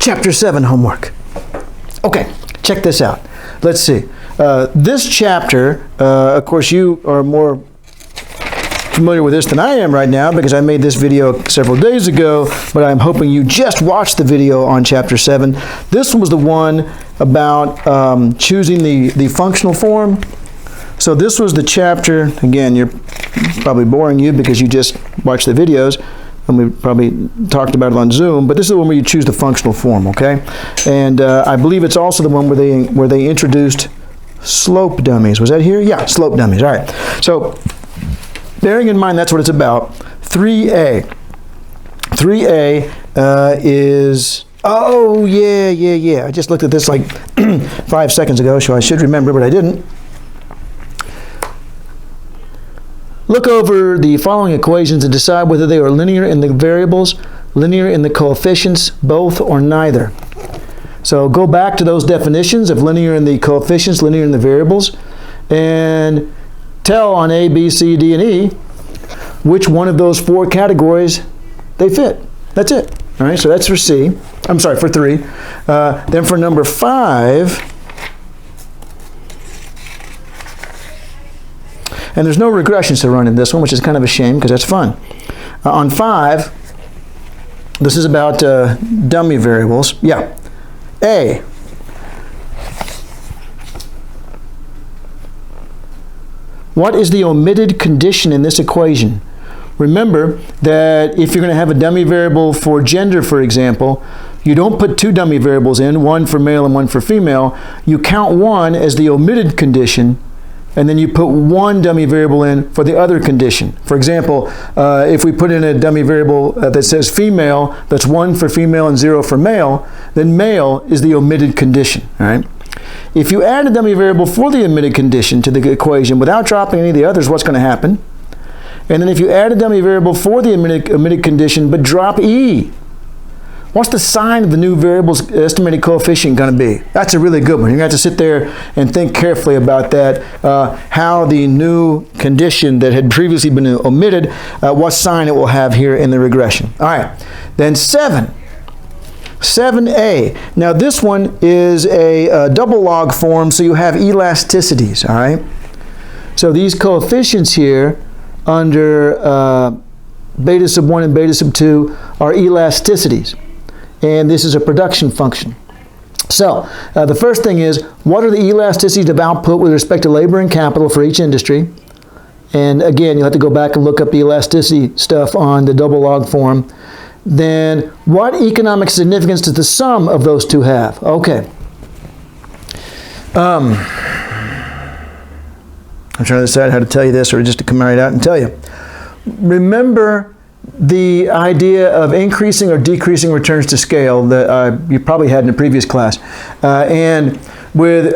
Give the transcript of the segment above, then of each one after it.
Chapter 7 homework. Okay, check this out. Let's see. This chapter, of course, you are more familiar with this than I am right now because I made this video several days ago, but I'm hoping you just watched the video on Chapter 7. This one was the one about choosing the functional form. So this was the chapter, again, you're probably boring you because you just watched the videos, and we probably talked about it on Zoom, but this is the one where you choose the functional form, okay? And I believe it's also the one where they introduced slope dummies. Was that here? Yeah, slope dummies, all right. So, bearing in mind that's what it's about, 3A. 3A is, oh, yeah. I just looked at this like 5 seconds ago, so I should remember, but I didn't. Look over the following equations and decide whether they are linear in the variables, linear in the coefficients, both, or neither. So go back to those definitions of linear in the coefficients, linear in the variables, and tell on A, B, C, D, and E which one of those 4 categories they fit. That's it. All right, so that's for C. I'm sorry, for 3. Then for number 5, and there's no regressions to run in this one, which is kind of a shame because that's fun. On 5, this is about dummy variables. Yeah. A. What is the omitted condition in this equation? Remember that if you're going to have a dummy variable for gender, for example, you don't put 2 dummy variables in, one for male and one for female. You count one as the omitted condition, and then you put 1 dummy variable in for the other condition. For example, if we put in a dummy variable that says female, that's 1 for female and 0 for male, then male is the omitted condition, all right? If you add a dummy variable for the omitted condition to the equation without dropping any of the others, what's going to happen? And then if you add a dummy variable for the omitted condition but drop E, what's the sign of the new variable's estimated coefficient going to be? That's a really good one. You're going to have to sit there and think carefully about that, how the new condition that had previously been omitted, what sign it will have here in the regression. All right, then 7. 7A. Now this one is a double log form, so you have elasticities, all right? So these coefficients here under beta sub 1 and beta sub 2 are elasticities. And this is a production function. So the first thing is, what are the elasticities of output with respect to labor and capital for each industry? And again, you'll have to go back and look up the elasticity stuff on the double log form. Then what economic significance does the sum of those 2 have? Okay. I'm trying to decide how to tell you this or just to come right out and tell you. Remember the idea of increasing or decreasing returns to scale that you probably had in a previous class. And with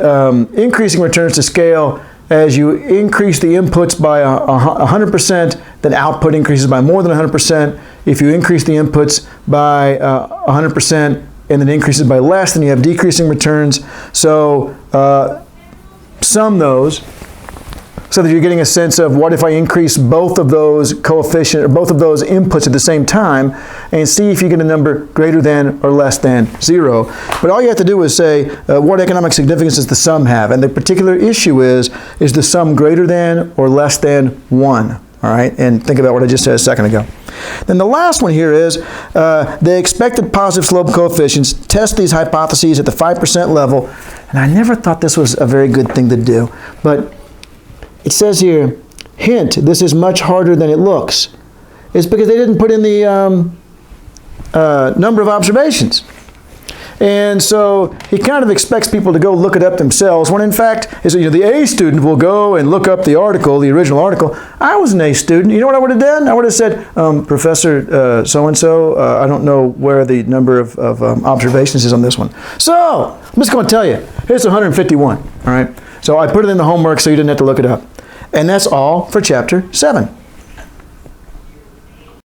increasing returns to scale, as you increase the inputs by 100%, then output increases by more than 100%. If you increase the inputs by 100% and then increases by less, then you have decreasing returns. So sum those so that you're getting a sense of what if I increase both of those coefficients, or both of those inputs at the same time, and see if you get a number greater than or less than 0. But all you have to do is say, what economic significance does the sum have? And the particular issue is the sum greater than or less than 1? All right, and think about what I just said a second ago. Then the last one here is the expected positive slope coefficients. Test these hypotheses at the 5% level. And I never thought this was a very good thing to do, but it says here, hint, this is much harder than it looks. It's because they didn't put in the number of observations. And so he kind of expects people to go look it up themselves, when in fact, the A student will go and look up the article, the original article. I was an A student. You know what I would have done? I would have said, Professor so-and-so, I don't know where the number of observations is on this one. So, I'm just going to tell you, here's 151, all right? So I put it in the homework so you didn't have to look it up. And that's all for Chapter 7.